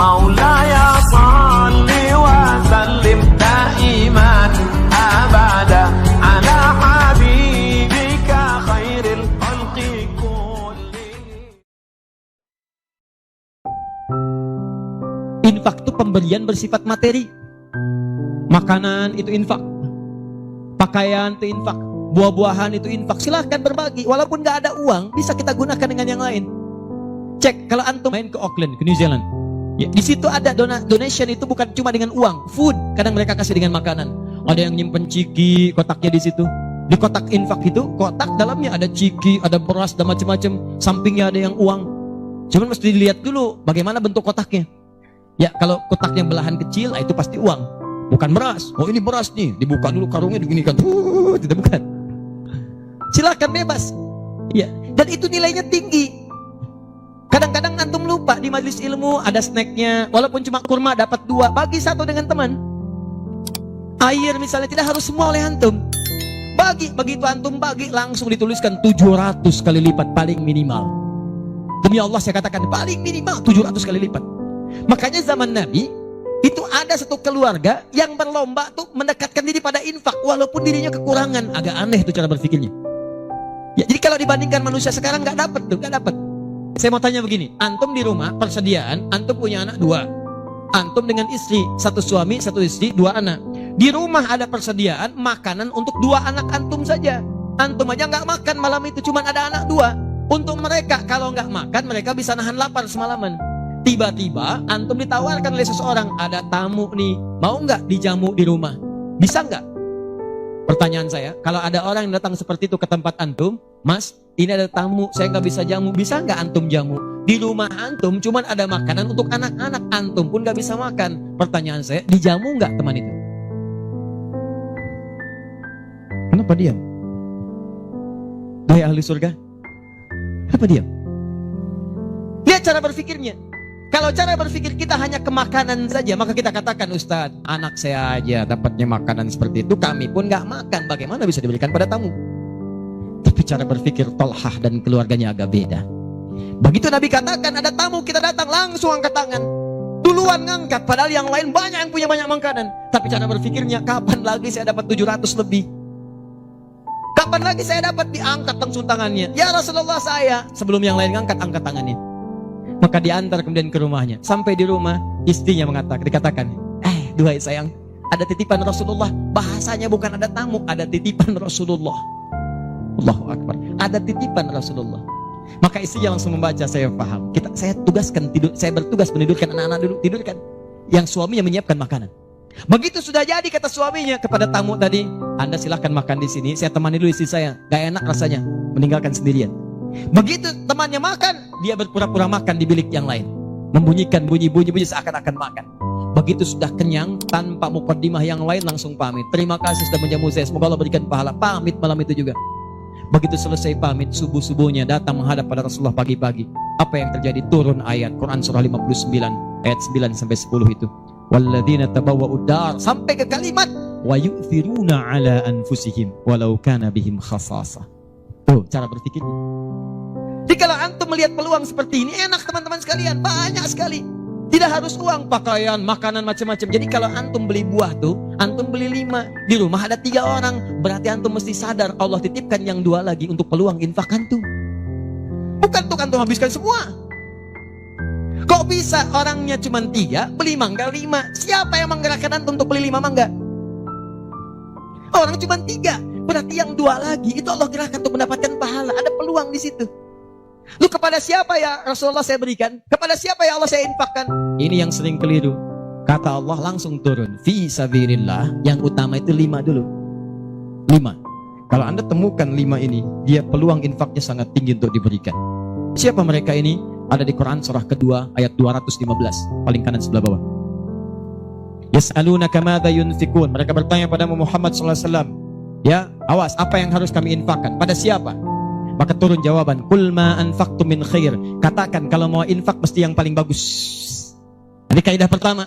مولاي صل وسلم دائما أبدا على حبيبك خير الخلق كلهم. Infak itu pemberian bersifat materi. Makanan itu infak, pakaian itu infak, buah-buahan itu infak. Silahkan berbagi, walaupun gak ada uang bisa kita gunakan dengan yang lain. Cek kalau antum main ke Auckland, ke New Zealand, ya, di situ ada donation itu bukan cuma dengan uang, food. Kadang mereka kasih dengan makanan. Ada yang nyimpen ciki, kotaknya di situ. Di kotak infak itu, kotak dalamnya ada ciki, ada beras dan macam-macam. Sampingnya ada yang uang. Cuman mesti dilihat dulu bagaimana bentuk kotaknya. Ya, kalau kotaknya belahan kecil, itu pasti uang, bukan beras. Oh, ini beras nih, dibuka dulu karungnya, diginikan, tidak, bukan. Silakan bebas. Ya, dan itu nilainya tinggi. Kadang-kadang antum lupa di majelis ilmu ada snacknya, walaupun cuma kurma dapat 2, bagi 1 dengan teman. Air misalnya tidak harus semua oleh antum. Bagi, begitu antum bagi langsung dituliskan 700 kali lipat paling minimal. Demi Allah saya katakan paling minimal 700 kali lipat. Makanya zaman Nabi itu ada satu keluarga yang berlomba tuh mendekatkan diri pada infak walaupun dirinya kekurangan. Agak aneh tuh cara berpikirnya. Ya, jadi kalau dibandingkan manusia sekarang nggak dapat tuh, nggak dapat. Saya mau tanya begini, antum di rumah persediaan, antum punya anak 2, antum dengan istri, 1 suami, 1 istri, 2 anak. Di rumah ada persediaan makanan untuk 2 anak antum saja. Antum aja nggak makan malam itu, cuma ada anak 2. Untuk mereka kalau nggak makan mereka bisa nahan lapar semalaman. Tiba-tiba antum ditawarkan oleh seseorang, ada tamu nih, mau nggak dijamu di rumah? Bisa nggak? Pertanyaan saya, kalau ada orang yang datang seperti itu ke tempat antum, Mas, ini ada tamu, saya nggak bisa jamu, bisa nggak antum jamu? Di rumah antum cuman ada makanan untuk anak-anak, antum pun nggak bisa makan. Pertanyaan saya, dijamu nggak teman itu? Kenapa diam? Hai ahli surga, kenapa diam? Lihat cara berpikirnya. Kalau cara berpikir kita hanya ke makanan saja, maka kita katakan, Ustadz, anak saya aja dapatnya makanan seperti itu, kami pun nggak makan, bagaimana bisa diberikan pada tamu? Tapi cara berpikir Tolhah dan keluarganya agak beda. Begitu Nabi katakan ada tamu, kita datang langsung angkat tangan, duluan ngangkat, padahal yang lain banyak yang punya banyak makanan. Tapi cara berpikirnya, kapan lagi saya dapat 700 lebih? Kapan lagi saya dapat? Diangkat langsung tangannya. Ya Rasulullah, saya. Sebelum yang lain ngangkat, angkat tangannya. Maka diantar kemudian ke rumahnya. Sampai di rumah, istrinya dikatakan, duhai sayang, ada titipan Rasulullah. Bahasanya bukan ada tamu, ada titipan Rasulullah. Allahu Akbar. Ada titipan Rasulullah. Maka istrinya langsung membaca, saya paham. Saya tugaskan tidur, saya bertugas menidurkan anak-anak dulu, tidurkan. Yang suaminya menyiapkan makanan. Begitu sudah jadi, kata suaminya kepada tamu tadi, Anda silahkan makan di sini, saya temani dulu istri saya. Gak enak rasanya meninggalkan sendirian. Begitu temannya makan, dia berpura-pura makan di bilik yang lain, membunyikan bunyi-bunyi seakan-akan makan. Begitu sudah kenyang, tanpa mukaddimah yang lain langsung pamit. Terima kasih sudah menjamu saya, semoga Allah berikan pahala. Pamit malam itu juga. Begitu selesai pamit, subuh-subuhnya datang menghadap pada Rasulullah pagi-pagi. Apa yang terjadi? Turun ayat Quran surah 59 ayat 9 sampai 10 itu. Walladzina tabawwa'ud dar, sampai ke kalimat wa yu'thiruna ala anfusihim walau kana bihim khasasah. Tuh cara berpikirnya. Jadi kalau antum melihat peluang seperti ini, enak teman-teman sekalian, banyak sekali. Tidak harus uang, pakaian, makanan, macam-macam. Jadi kalau antum beli buah tuh, antum beli 5, di rumah ada 3 orang, berarti antum mesti sadar Allah titipkan yang 2 lagi untuk peluang infak antum. Bukan untuk antum habiskan semua. Kok bisa orangnya cuma 3, beli mangga 5? Siapa yang menggerakkan antum untuk beli 5 mangga? Orang cuma 3, berarti yang 2 lagi itu Allah gerakkan untuk mendapatkan pahala. Ada peluang di situ. Lu kepada siapa ya Rasulullah saya berikan? Kepada siapa ya Allah saya infakkan? Ini yang sering keliru. Kata Allah langsung turun, fi sabilillah, yang utama itu 5 dulu. 5. Kalau Anda temukan 5 ini, dia peluang infaknya sangat tinggi untuk diberikan. Siapa mereka ini? Ada di Quran surah kedua ayat 215, paling kanan sebelah bawah. Yas'alunaka madza yunfikun. Mereka bertanya pada Muhammad sallallahu alaihi wasallam, ya, awas, apa yang harus kami infakkan? Pada siapa? Maka turun jawaban, qul ma anfaqtum min khair. Katakan kalau mau infak mesti yang paling bagus. Ini kaidah pertama.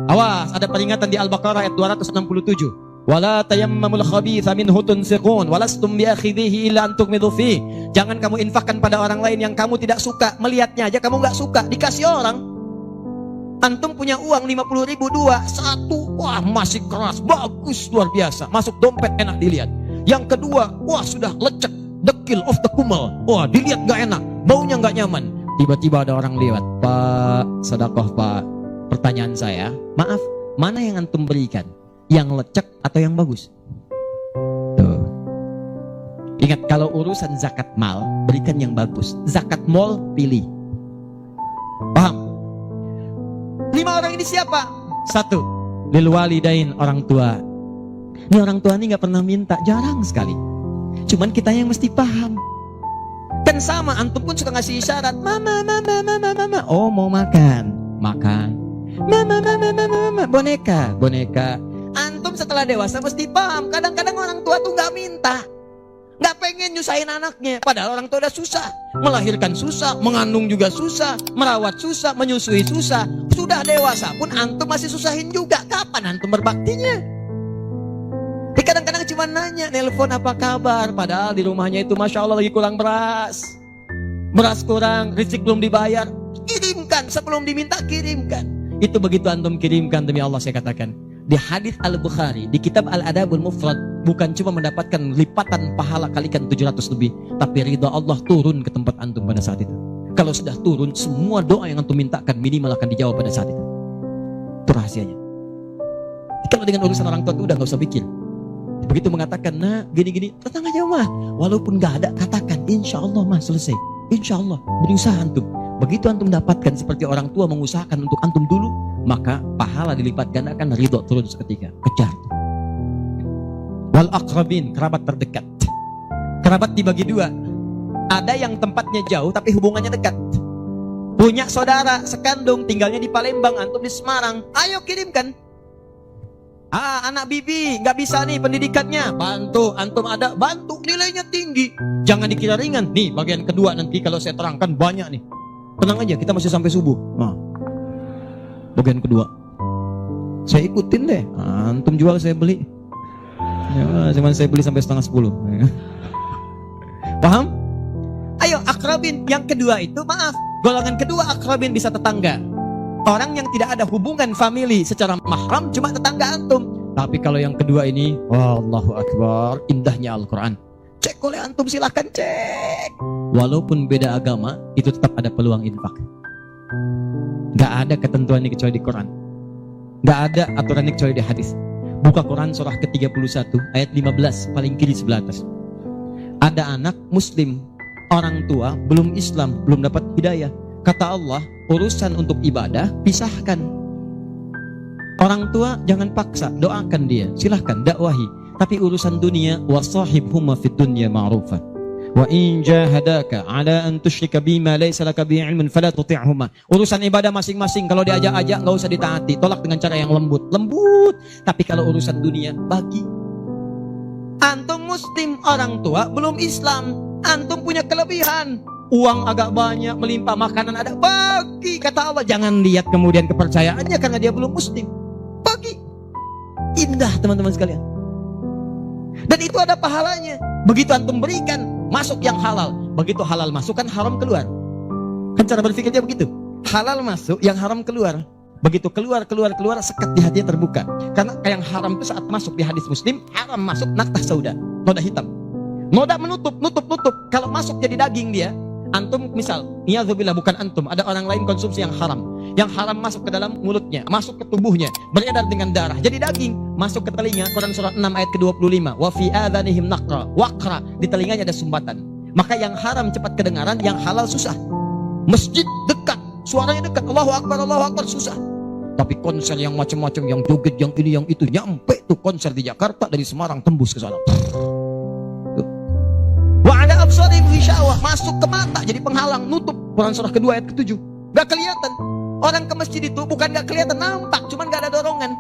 Awas, ada peringatan di Al-Baqarah ayat 267. Wala tayammamul khabitha minhu tunfiqun walastum biakhidhihi illa an tughmidu fi. Jangan kamu infakkan pada orang lain yang kamu tidak suka. Melihatnya aja kamu enggak suka, dikasih orang. Antum punya uang 50.000 dua, satu, wah masih keras, bagus, luar biasa. Masuk dompet enak dilihat. Yang kedua, wah sudah lecek, dekil of the kumal. Wah dilihat gak enak, baunya gak nyaman. Tiba-tiba ada orang lewat, Pak, sedekah Pak. Pertanyaan saya, maaf, mana yang antum berikan? Yang lecek atau yang bagus? Tuh. Ingat, kalau urusan zakat mal, berikan yang bagus. Zakat mal, pilih. Paham? 5 orang ini siapa? 1, lil walidain, orang tua. Ini orang tua ini gak pernah minta, jarang sekali. Cuman kita yang mesti paham. Kan sama, antum pun suka ngasih isyarat, mama, mama, mama, mama. Oh mau makan, makan. Mama, mama, mama, mama. Boneka, boneka. Antum setelah dewasa mesti paham. Kadang-kadang orang tua tuh gak minta, gak pengen nyusahin anaknya. Padahal orang tua udah susah, melahirkan susah, mengandung juga susah, merawat susah, menyusui susah. Sudah dewasa pun antum masih susahin juga. Kapan antum berbaktinya? Kadang-kadang cuma nanya, nelpon apa kabar. Padahal di rumahnya itu Masya Allah lagi kurang beras. Beras kurang, rezeki belum dibayar. Kirimkan, sebelum diminta kirimkan. Itu begitu antum kirimkan, demi Allah saya katakan. Di hadis Al-Bukhari, di kitab Al-Adabul Mufrad, bukan cuma mendapatkan lipatan pahala kalikan 700 lebih, tapi ridha Allah turun ke tempat antum pada saat itu. Kalau sudah turun, semua doa yang antum mintakan minimal akan dijawab pada saat itu. Itu rahasianya. Kalau dengan urusan orang tua itu udah gak usah pikir. Begitu mengatakan, nah gini-gini, tenang aja mah. Walaupun gak ada, katakan, insya Allah mah selesai. Insya Allah, berusaha antum. Begitu antum dapatkan seperti orang tua mengusahakan untuk antum dulu, maka pahala dilipat gandakan, ridho turun seketika. Kejar. Wal aqrabin, kerabat terdekat. Kerabat dibagi 2. Ada yang tempatnya jauh tapi hubungannya dekat. Punya saudara sekandung, tinggalnya di Palembang, antum di Semarang. Ayo kirimkan. Anak bibi nggak bisa nih pendidikannya, bantu. Antum ada, bantu. Nilainya tinggi, jangan dikira ringan. Nih bagian kedua nanti kalau saya terangkan banyak nih. Tenang aja, kita masih sampai subuh. Bagian kedua saya ikutin deh. Antum jual saya beli. Ya, cuman saya beli sampai 9:30. Paham? Ayo akrabin. Yang kedua itu, maaf, golongan kedua akrabin bisa tetangga. Orang yang tidak ada hubungan famili secara mahram, cuma tetangga antum. Tapi kalau yang kedua ini, Allahu Akbar, indahnya Al-Quran. Cek oleh antum, silahkan cek. Walaupun beda agama, itu tetap ada peluang infak. Gak ada ketentuan ini kecuali di Quran. Gak ada aturan ini kecuali di hadis. Buka Quran surah ke-31 ayat 15, paling kiri sebelah atas. Ada anak muslim, orang tua belum Islam, belum dapat hidayah. Kata Allah, urusan untuk ibadah pisahkan. Orang tua jangan paksa, doakan dia, silahkan dakwahi. Tapi urusan dunia, wasahibhuma fid dunya ma'rufa. Wa in jahadaka ala an tusyrika bima laysa laka bihi ilmun fala tuti'huma. Urusan ibadah masing-masing, kalau diajak-ajak enggak usah ditaati, tolak dengan cara yang lembut. Tapi kalau urusan dunia, bagi. Antum muslim, orang tua belum Islam, antum punya kelebihan, uang agak banyak, melimpah, makanan ada, bagi. Kata Allah, jangan lihat kemudian kepercayaannya karena dia belum muslim, bagi. Indah teman-teman sekalian. Dan itu ada pahalanya. Begitu antum berikan, masuk yang halal. Begitu halal masuk, kan haram keluar. Kan cara berpikirnya begitu. Halal masuk, yang haram keluar. Begitu keluar, sekat di hatinya terbuka. Karena yang haram itu saat masuk di hadis Muslim, haram masuk naktah sauda, noda hitam. Noda menutup. Kalau masuk jadi daging dia, antum misal, niyadzubillah, bukan antum, ada orang lain konsumsi yang haram. Yang haram masuk ke dalam mulutnya, masuk ke tubuhnya, beredar dengan darah, jadi daging, masuk ke telinga. Quran surah 6 ayat ke-25. Wa fi adhanihim waqra, di telinganya ada sumbatan. Maka yang haram cepat kedengaran, yang halal susah. Masjid dekat, suaranya dekat, Allahu Akbar, susah. Tapi konser yang macam-macam, yang joget, yang ini, yang itu, nyampe tuh konser di Jakarta, dari Semarang tembus ke sana. Wa ala absarihim ghishawah, masuk ke mata jadi penghalang, nutup. Quran surah kedua ayat ke-7. Gak kelihatan. Orang ke masjid itu bukan gak kelihatan, nampak, cuman gak ada dorongan.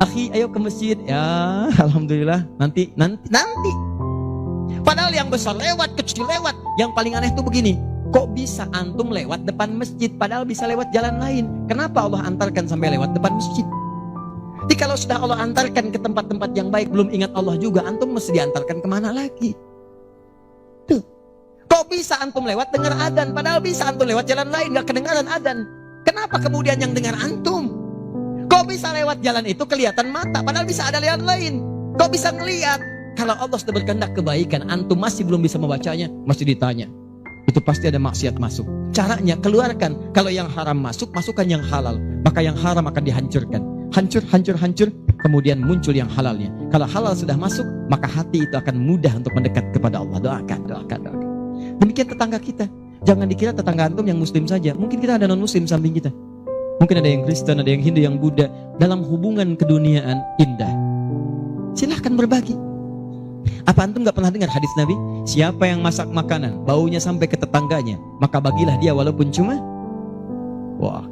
Akhi, ayo ke masjid. Ya, alhamdulillah, nanti. Padahal yang besar lewat, kecil lewat. Yang paling aneh tuh begini, kok bisa antum lewat depan masjid padahal bisa lewat jalan lain? Kenapa Allah antarkan sampai lewat depan masjid? Jadi kalau sudah Allah antarkan ke tempat-tempat yang baik, belum ingat Allah juga, antum mesti diantarkan kemana lagi? Tuh. Kok bisa antum lewat dengar adzan padahal bisa antum lewat jalan lain gak kedengaran adzan? Kenapa Siapa kemudian yang dengar antum? Kok bisa lewat jalan itu kelihatan mata, padahal bisa ada jalan lain. Kok bisa ngelihat? Kalau Allah sudah berkehendak kebaikan, antum masih belum bisa membacanya, masih ditanya. Itu pasti ada maksiat masuk. Caranya keluarkan. Kalau yang haram masuk, masukkan yang halal. Maka yang haram akan dihancurkan. Hancur, hancur, hancur. Kemudian muncul yang halalnya. Kalau halal sudah masuk, maka hati itu akan mudah untuk mendekat kepada Allah. Doakan, doakan, doakan. Demikian tetangga kita. Jangan dikira tetangga antum yang muslim saja. Mungkin kita ada non-muslim samping kita. Mungkin ada yang Kristen, ada yang Hindu, yang Buddha. Dalam hubungan keduniaan indah. Silahkan berbagi. Apa antum gak pernah dengar hadis Nabi? Siapa yang masak makanan, baunya sampai ke tetangganya, maka bagilah dia walaupun cuma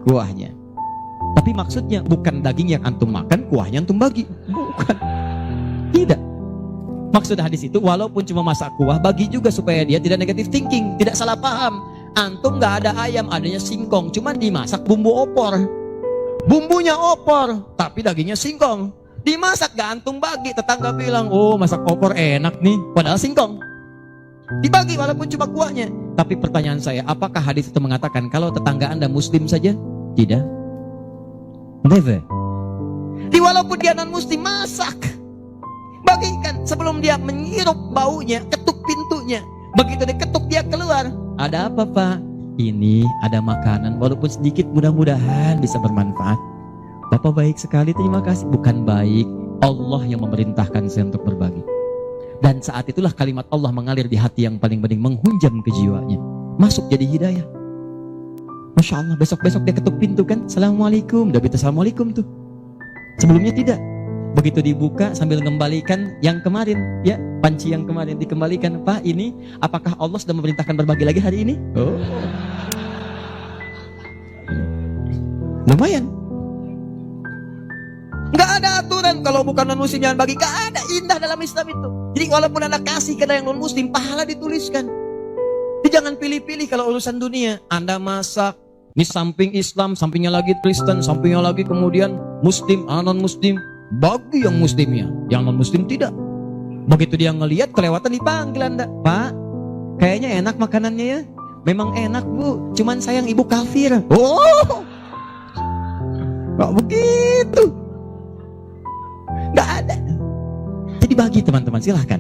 kuahnya. Tapi maksudnya bukan daging yang antum makan, kuahnya antum bagi. Bukan. Tidak. Maksud hadis itu walaupun cuma masak kuah, bagi juga supaya dia tidak negative thinking, tidak salah paham. Antum gak ada ayam, adanya singkong, cuma dimasak bumbu opor. Bumbunya opor, tapi dagingnya singkong. Dimasak gak antum bagi, tetangga bilang, oh masak opor enak nih, padahal singkong. Dibagi walaupun cuma kuahnya. Tapi pertanyaan saya, apakah hadis itu mengatakan kalau tetangga anda muslim saja? Tidak. Never. Walaupun dia non muslim, masak. Bagikan sebelum dia menghirup baunya, ketuk pintunya. Begitu dia ketuk, dia keluar. Ada apa pak? Ini ada makanan, walaupun sedikit, mudah-mudahan bisa bermanfaat. Bapak baik sekali, terima kasih. Bukan baik, Allah yang memerintahkan saya untuk berbagi. Dan saat itulah kalimat Allah mengalir di hati yang paling bening, menghunjam ke jiwanya. Masuk jadi hidayah. Masya Allah, besok-besok dia ketuk pintu kan, Assalamualaikum, udah bisa Assalamualaikum tuh. Sebelumnya tidak. Begitu dibuka sambil mengembalikan yang kemarin, ya panci yang kemarin dikembalikan. Pak, ini apakah Allah sudah memerintahkan berbagi lagi hari ini? Oh, lumayan. Nggak ada aturan kalau bukan non muslim jangan bagi. Nggak ada, indah dalam Islam itu. Jadi walaupun anda kasih ke yang non muslim, pahala dituliskan. Jadi jangan pilih-pilih kalau urusan dunia. Anda masak, ini samping Islam, sampingnya lagi Kristen, sampingnya lagi kemudian muslim, non muslim. Bagi yang muslimnya, yang non muslim tidak. Begitu dia ngelihat kelewatan, dipanggil anda, Pak, kayaknya enak makanannya ya. Memang enak bu, cuman sayang ibu kafir. Oh, kok begitu? Gak ada. Jadi bagi teman-teman, silahkan.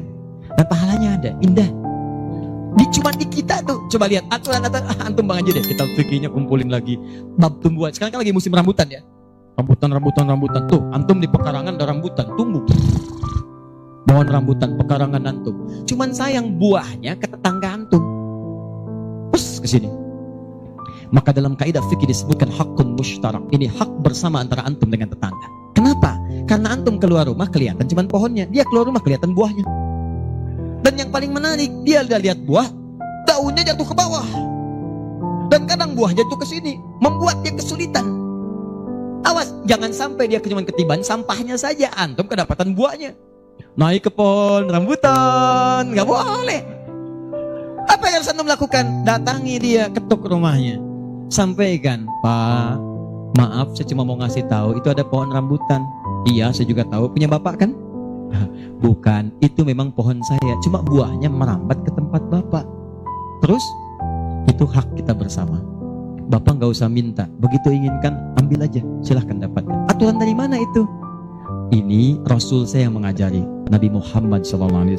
Dan pahalanya ada, indah. Cuma di kita tuh. Coba lihat aturan antum bang aja deh. Kita fikirnya kumpulin lagi. Bab tumbuhan. Sekarang kan lagi musim rambutan ya. Rambutan. Tuh, antum di pekarangan ada rambutan, tumbuh. Pohon rambutan, pekarangan antum. Cuman sayang buahnya ke tetangga antum. Pus ke sini. Maka dalam kaidah fikih disebutkan hakun mushtarak. Ini hak bersama antara antum dengan tetangga. Kenapa? Karena antum keluar rumah kelihatan cuman pohonnya, dia keluar rumah kelihatan buahnya. Dan yang paling menarik, dia udah lihat buah, daunnya jatuh ke bawah. Dan kadang buah jatuh ke sini, membuat dia kesulitan. Awas, jangan sampai dia cuma ketiban sampahnya saja, antum kedapatan buahnya. Naik ke pohon rambutan, nggak boleh. Apa yang harus antum lakukan? Datangi dia, ketuk rumahnya, sampaikan, Pak, maaf, saya cuma mau ngasih tahu itu ada pohon rambutan. Iya, saya juga tahu, punya bapak kan? Bukan, itu memang pohon saya, cuma buahnya merambat ke tempat bapak. Terus, itu hak kita bersama. Bapak nggak usah minta, begitu inginkan ambil aja, silahkan dapatkan. Aturan dari mana itu? Ini Rasul saya yang mengajari, Nabi Muhammad SAW.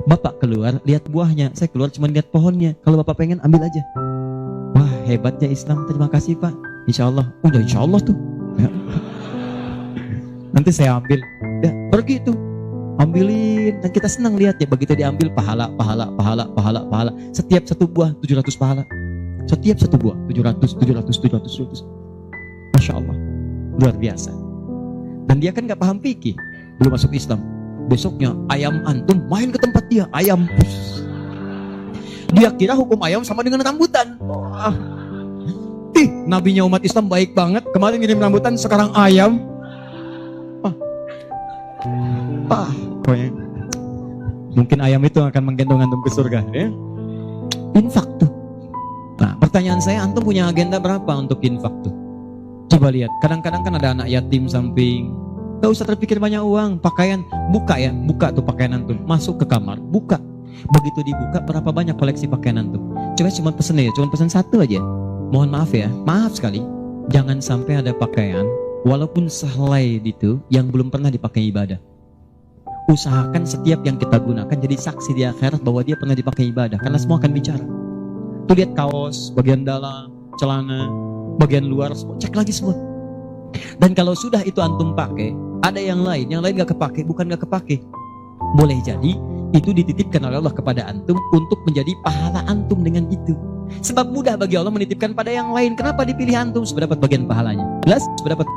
Bapak keluar lihat buahnya, saya keluar cuma lihat pohonnya. Kalau bapak pengen ambil aja. Wah hebatnya Islam, terima kasih Pak. Insya Allah, udah insya Allah tuh. Nanti saya ambil, ya pergi tuh, ambilin. Dan kita senang lihat ya, begitu diambil pahala. Setiap satu buah 700 pahala. Setiap satu buah 700. Masya Allah, luar biasa. Dan dia kan gak paham fikih, belum masuk Islam. Besoknya ayam antum main ke tempat dia, ayam. Dia kira hukum ayam sama dengan rambutan. Nabinya umat Islam baik banget, kemarin ngirim rambutan, sekarang ayam. Mungkin ayam itu akan menggendong antum ke surga ya? Infak tuh. Nah pertanyaan saya, antum punya agenda berapa untuk infak tuh? Coba lihat, kadang-kadang kan ada anak yatim samping. Gak usah terpikir banyak uang, pakaian, buka ya, buka tuh pakaian antum, masuk ke kamar, buka. Begitu dibuka, berapa banyak koleksi pakaian antum? Coba cuma pesen ya, cuma pesen satu aja. Mohon maaf ya, maaf sekali. Jangan sampai ada pakaian, walaupun sehelai itu, yang belum pernah dipakai ibadah. Usahakan setiap yang kita gunakan jadi saksi di akhirat bahwa dia pernah dipakai ibadah, karena semua akan bicara. Tuh lihat kaos, bagian dalam, celana, bagian luar, semua cek lagi semua. Dan kalau sudah itu antum pakai, ada yang lain gak kepake, bukan gak kepake. Boleh jadi itu dititipkan oleh Allah kepada antum untuk menjadi pahala antum dengan itu. Sebab mudah bagi Allah menitipkan pada yang lain. Kenapa dipilih antum? Supaya dapat bagian pahalanya. Jelas? Supaya dapat